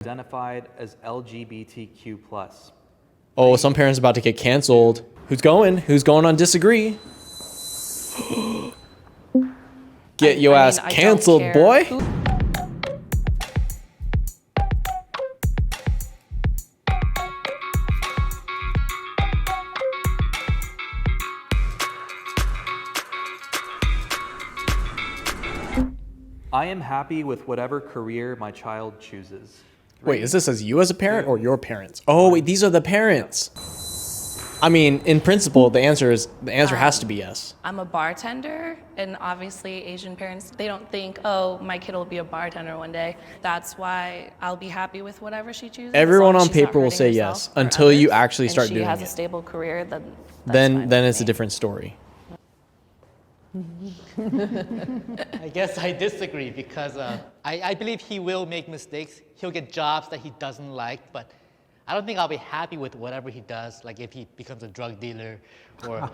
identified as LGBTQ+. Oh, some parents about to get canceled. Who's going? Who's going on disagree? Get your ass canceled, boy. I am happy with whatever career my child chooses. Wait, is this as you as a parent or your parents? Oh, wait, these are the parents. I mean, in principle, the answer has to be yes. I'm a bartender, and obviously Asian parents, they don't think, oh, my kid will be a bartender one day. That's why I'll be happy with whatever she chooses. Everyone on paper will say yes until you actually start doing it. She has a stable career, then it's a different story. I guess I disagree because I believe he will make mistakes. He'll get jobs that he doesn't like, but I don't think I'll be happy with whatever he does, like if he becomes a drug dealer or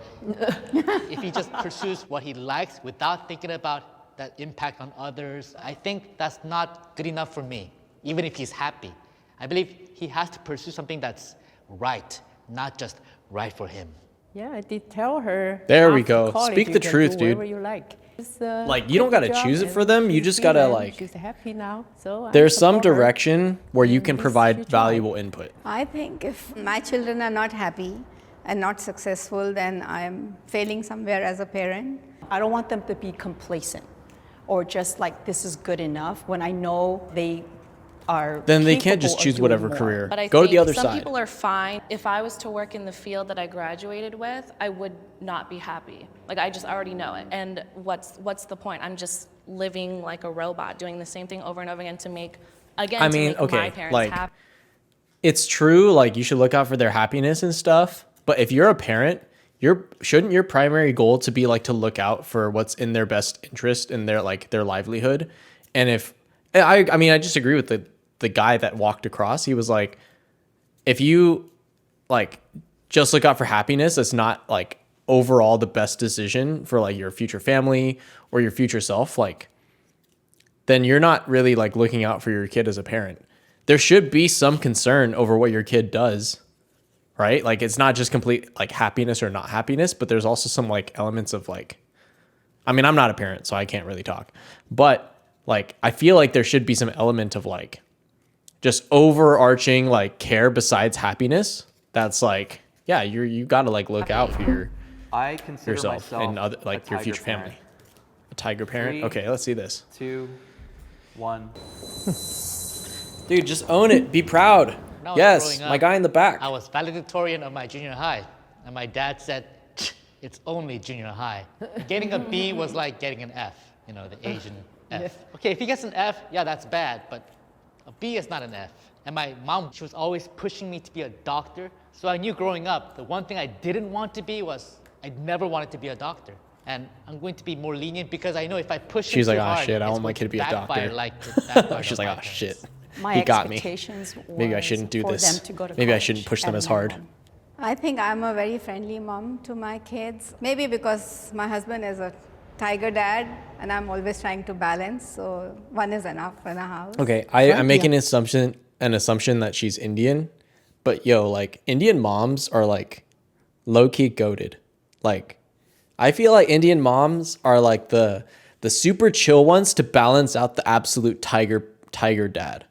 if he just pursues what he likes without thinking about that impact on others. I think that's not good enough for me, even if he's happy. I believe he has to pursue something that's right, not just right for him. Yeah, I did tell her. There we go. Speak the truth, dude. You like. Like, you don't gotta choose it for them. You just gotta, like, she's happy now, so there's some direction where you can provide valuable input. I think if my children are not happy and not successful, then I'm failing somewhere as a parent. I don't want them to be complacent or just like, this is good enough when I know they are. Then they can't just choose whatever career. But I Go to think the other some side. people are fine. If I was to work in the field that I graduated with, I would not be happy. Like, I already know it. And what's the point? I'm just living like a robot, doing the same thing over and over again to make, again, to make my parents happy. It's true, like, you should look out for their happiness and stuff. But if you're a parent, shouldn't your primary goal to be like to look out for what's in their best interest and their livelihood? And if I mean, I just agree with the guy that walked across. He was like, if you like just look out for happiness, that's not like overall the best decision for like your future family or your future self, like, then you're not really like looking out for your kid as a parent. There should be some concern over what your kid does, right? Like, it's not just complete like happiness or not happiness, but there's also some like elements of like, I mean, I'm not a parent, so I can't really talk, but like, I feel like there should be some element of like just overarching like care besides happiness. That's like, yeah, you got to like look out for yourself and other, like your future family. A tiger parent. 3, okay, let's see this. 2, 1. Dude, just own it. Be proud. Yes, my guy in the back. I was valedictorian of my junior high, and my dad said, it's only junior high. Getting a B was like getting an F, you know, the Asian F. Okay, if he gets an F, yeah, that's bad, but a B is not an F. And my mom, she was always pushing me to be a doctor. So I knew growing up, the one thing I didn't want to be was, I never wanted to be a doctor. And I'm going to be more lenient because I know if I push She's him like, too hard, oh shit, I want my kid to be a doctor. She's like, oh shit, he got me. Maybe I shouldn't do this. Maybe I shouldn't push them as hard. I think I'm a very friendly mom to my kids. Maybe because my husband is a tiger dad and I'm always trying to balance, so one is enough in a house. Okay, I'm making an assumption that she's Indian, but yo, like, Indian moms are like low-key goated. Like, I feel like Indian moms are like the super chill ones to balance out the absolute tiger dad.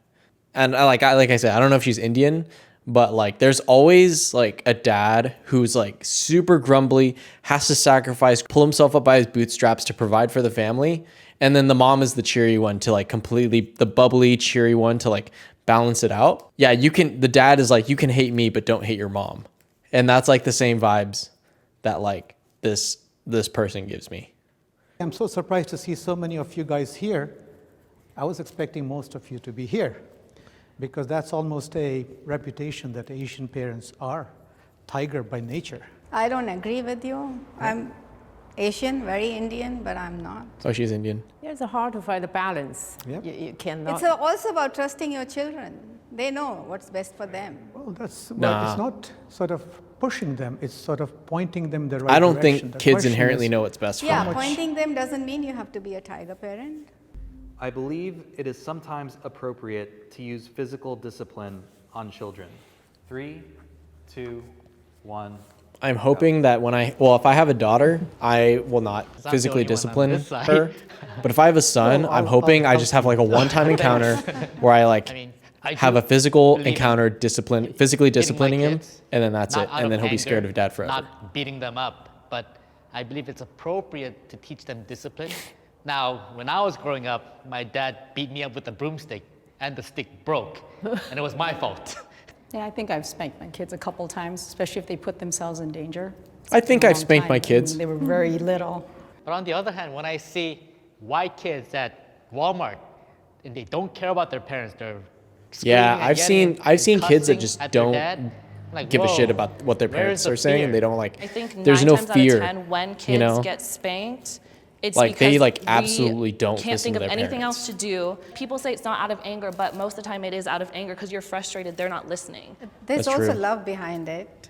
And like I said, I don't know if she's Indian, but like there's always like a dad who's like super grumbly, has to sacrifice, pull himself up by his bootstraps to provide for the family. And then the mom is the cheery one to like completely, the bubbly, cheery one to like balance it out. Yeah, the dad is like, you can hate me, but don't hate your mom. And that's like the same vibes that like this person gives me. I'm so surprised to see so many of you guys here. I was expecting most of you to be here, because that's almost a reputation that Asian parents are, tiger by nature. I don't agree with you. I'm Asian, very Indian, but I'm not. Oh, she's Indian. Yeah, it's hard to find a balance. Yep. You cannot. It's also about trusting your children. They know what's best for them. Well, it's not sort of pushing them, it's sort of pointing them the right I don't direction. think The kids question inherently is, know what's best for Yeah, them. pointing them doesn't mean you have to be a tiger parent. I believe it is sometimes appropriate to use physical discipline on children. 3, 2, 1. I'm hoping that if I have a daughter, I will not I'm the physically only one on discipline this side. her. But if I have a son, No, I'm I'll hoping I help just have you like a with that. one-time encounter where I like I mean, I have do a physical believe in encounter, physically hitting my disciplining him, kids, and then that's not it. out And then of he'll be scared anger, of dad forever. Not beating them up, but I believe it's appropriate to teach them discipline. Now, when I was growing up, my dad beat me up with a broomstick, and the stick broke, and it was my fault. Yeah, I think I've spanked my kids a couple times, especially if they put themselves in danger. I think A I've long spanked my time, kids. and they were very little. But on the other hand, when I see white kids at Walmart and they don't care about their parents, they're screaming Yeah, and I've yelling seen and kids that cussing just at their don't dad, like, give a shit whoa, about what their where is parents the are saying. fear? They don't like. I think there's 9 no times fear. out of 10 when kids you know? get spanked, it's Like, they, because like, we absolutely don't can't listen think to of their anything parents. else to do. People say it's not out of anger, but most of the time it is out of anger because you're frustrated. They're not listening. There's That's also true. love behind it.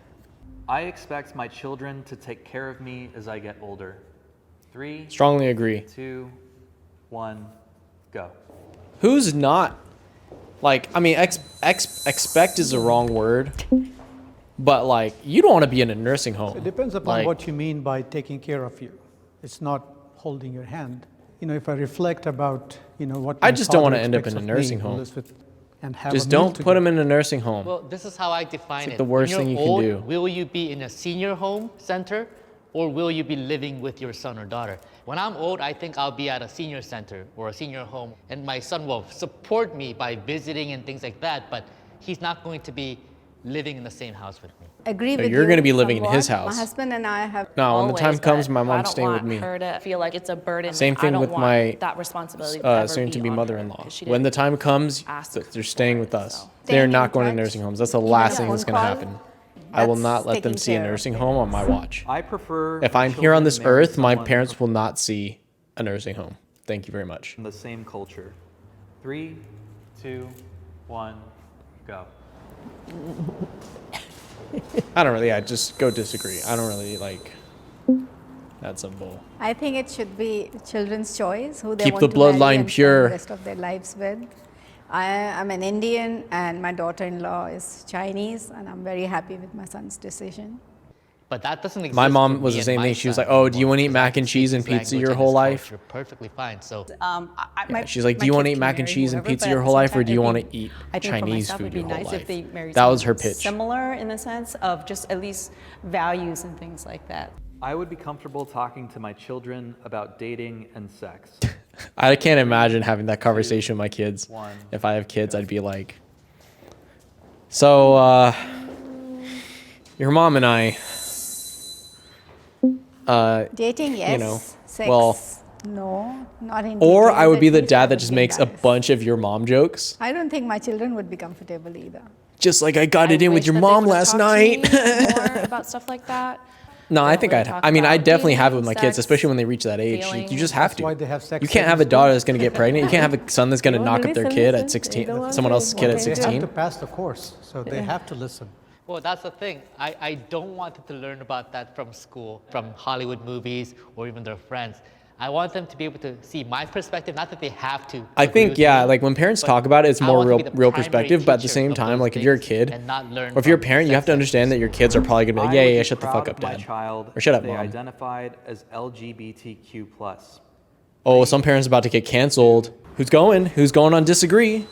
I expect my children to take care of me as I get older. 3, Strongly agree. 2, 1, go. Who's not like? I mean, expect is the wrong word, but like you don't want to be in a nursing home. It depends upon Like, what you mean by taking care of you. It's not holding your hand. If I reflect about, what I my just don't father wanna end up expects in a of me, nursing who home. lives with- and have Just a meal don't put together. them in a nursing home. Well, this is how I define like it. the worst When thing you're you can old, do. Will you be in a senior home center or will you be living with your son or daughter? When I'm old, I think I'll be at a senior center or a senior home, and my son will support me by visiting and things like that, but he's not going to be living in the same house with me. Agree No, with you're you gonna be living in his somewhat. house. My husband and I have No, when the time Always, comes, but my I mom's don't staying with want me. her to feel like it's a burden. Same I thing don't with want my that responsibility to ever soon to be on her, mother-in-law. 'cause she When the didn't time comes, ask they're staying for with it, us. so. They're Staying not in going to touch, nursing homes. That's the even last a thing phone that's going to call, happen. I will that's not let them taking see a care of nursing them. home on my watch. I prefer If my I'm here on children this marry earth, my someone parents will not see a nursing home. Thank you very much. from the same culture. 3, 2, 1, go. I don't really. I just go disagree. I don't really like. That's a bull. I think it should be children's choice who they Keep want the to marry bloodline and spend pure. the rest of their lives with. I'm an Indian and my daughter-in-law is Chinese, and I'm very happy with my son's decision. But that doesn't exist. My mom for was me the and same my thing. She was son like, "Oh, do you anymore, want to eat because I mac can and speak cheese his and pizza language your and whole his life?" culture perfectly fine. So She's like, "Do you want to eat mac and cheese and pizza your whole life, or do you want to eat Chinese food your whole life?" That was her pitch. Similar in the sense of just at least values and things like that. I would be comfortable talking to my children about dating and sex. I can't imagine having that conversation with my kids. 1. If I have kids, I'd be like, "So, your mom and I, Dating, yes. know, Sex, well- no, not in or details, I would at be the least dad I that would just be makes a nice. bunch of your mom jokes. I don't think my children would be comfortable either. Just like I got I it in with wish your that they mom would've last talked to me night. more about stuff like that. No, They I don't think really I'd. talk I mean, I about definitely have it dating, with my kids, sex, especially when they reach that age. You feelings. just have That's to. why they have sex You can't ed have in a daughter school. that's going to get pregnant. You can't have a son that's going to You knock wanna up their listen, kid listen. at 16. You don't want Someone to, else's kid at okay, They have 16. to pass the course, so they have to listen. well, that's the thing. I don't want them to learn about that from school, from Hollywood movies, or even their friends. I want them to be able to see my perspective, not that they have to. I agree think, with yeah, me, like when parents but talk about it, it's I more want to real, be the real primary perspective. But at the teacher same of time, those like if you're a things kid, and not learn or if you're a from parent, you have to sex ed. understand that your kids are probably going to be I like, would yeah, be yeah, shut the proud fuck up, of my dad. child Or shut if up, they mom. identified as LGBTQ+. Oh, some parents about to get canceled. Who's going? Who's going on disagree?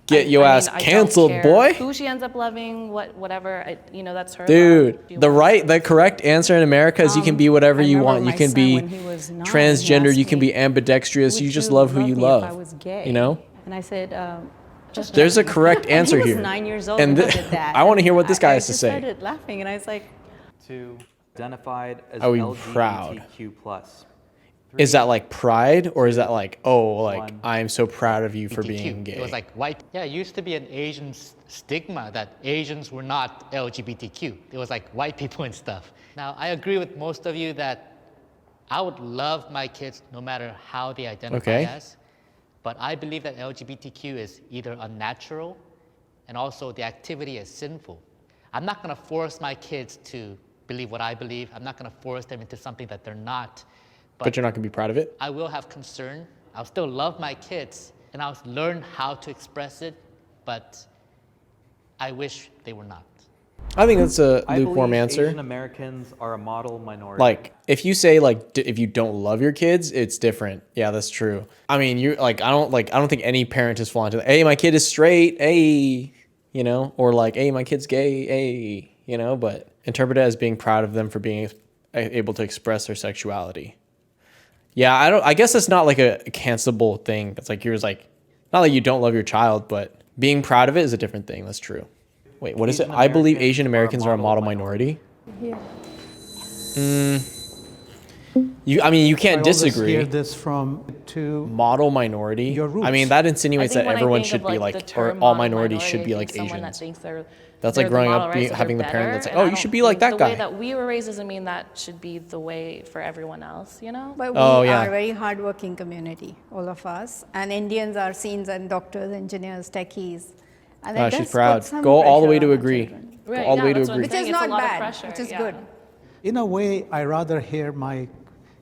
Get your ass I don't canceled, care boy. Who she ends up loving, whatever, that's her. love. Dude, She the wants right, it. the correct answer in America is you can be whatever I you remember want. You my can son be when he was 9, he transgender. asked You can me, be ambidextrous. "Would You just love who you me love. If I was gay?" You know? And I said, just There's a correct answer he here. was 9 years old And and he th- did that. I wanna hear what this guy has to just say. started laughing, and I was like, 2. Identified as Are we proud? LGBTQ+. Is that like pride or is that like, oh, like One. I'm so proud of you for LGBTQ. being gay? It was like white. Yeah, it used to be an Asian stigma that Asians were not LGBTQ. It was like white people and stuff. Now, I agree with most of you that I would love my kids no matter how they identify Okay. as, but I believe that LGBTQ is either unnatural and also the activity is sinful. I'm not gonna force my kids to believe what I believe. I'm not gonna force them into something that they're not. But you're not gonna be proud of it? I will have concern. I'll still love my kids, and I'll learn how to express it, but I wish they were not. I think that's a I lukewarm believe answer. Asian Americans are a model minority. Like, if you say like if you don't love your kids, it's different. Yeah, that's true. I mean, you like I don't think any parent is flaunting, hey, my kid is straight, hey, you know, or like, hey, my kid's gay, hey, you know, but interpret it as being proud of them for being able to express their sexuality. Yeah, I guess that's not like a cancelable thing. It's like yours, like not like you don't love your child, but being proud of it is a different thing. That's true. Wait, what is it? Asian I believe Americans Asian Americans are a model minority. I mean, you can't I always disagree. hear this from two. Model minority. Your roots. I mean, that I insinuates think that when I everyone think should of, be like, like, the or term all model minorities should be minority, I like think someone that Asians. thinks they're That's they're like the growing model, up, right? So having the they're parent that's better, like, and oh, I you should don't be like think that the way guy. that we were raised doesn't mean that should be the way for everyone else, you know? But we Oh, yeah. are a very hardworking community, all of us. And Indians are seen as doctors, engineers, techies. And it She's does proud. put some Go all the way pressure to on our agree. children. Go all the way to that's what I'm agree. Which saying. is It's a not lot of bad, pressure, which is yeah. good. In a way, I rather hear my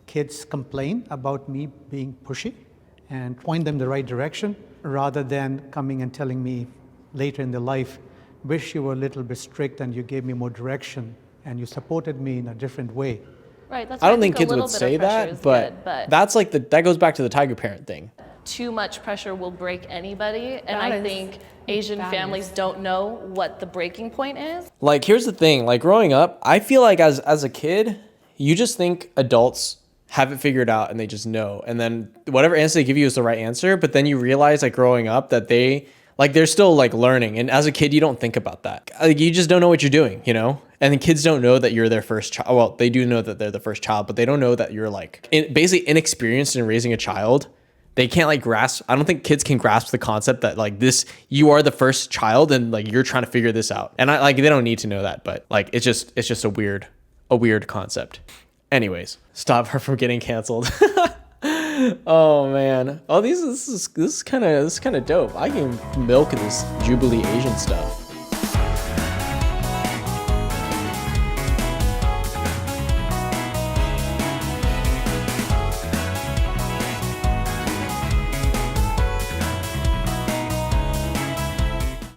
kids complain about me being pushy and point them the right direction rather than coming and telling me later in their life, wish you were a little bit strict and you gave me more direction and you supported me in a different way. Right, that's I why don't think a kids little would bit of say pressure that, is but good, that's like that goes back to the tiger parent thing. too much pressure will break anybody, and I Balance. think Asian Balance. families don't know what the breaking point is. Like, here's the thing, like growing up, I feel like as a kid, you just think adults have it figured out and they just know. And then whatever answer they give you is the right answer. But then you realize like growing up that they're still like learning. And as a kid, you don't think about that. Like, you just don't know what you're doing, you know? And the kids don't know that you're their first child. Well, they do know that they're the first child, but they don't know that you're like basically inexperienced in raising a child. They can't like grasp. I don't think kids can grasp the concept that like you are the first child and like you're trying to figure this out. And they don't need to know that, but like it's just a weird concept. Anyways, stop her from getting canceled. Oh man. Oh, this is kind of dope. I can milk this Jubilee Asian stuff.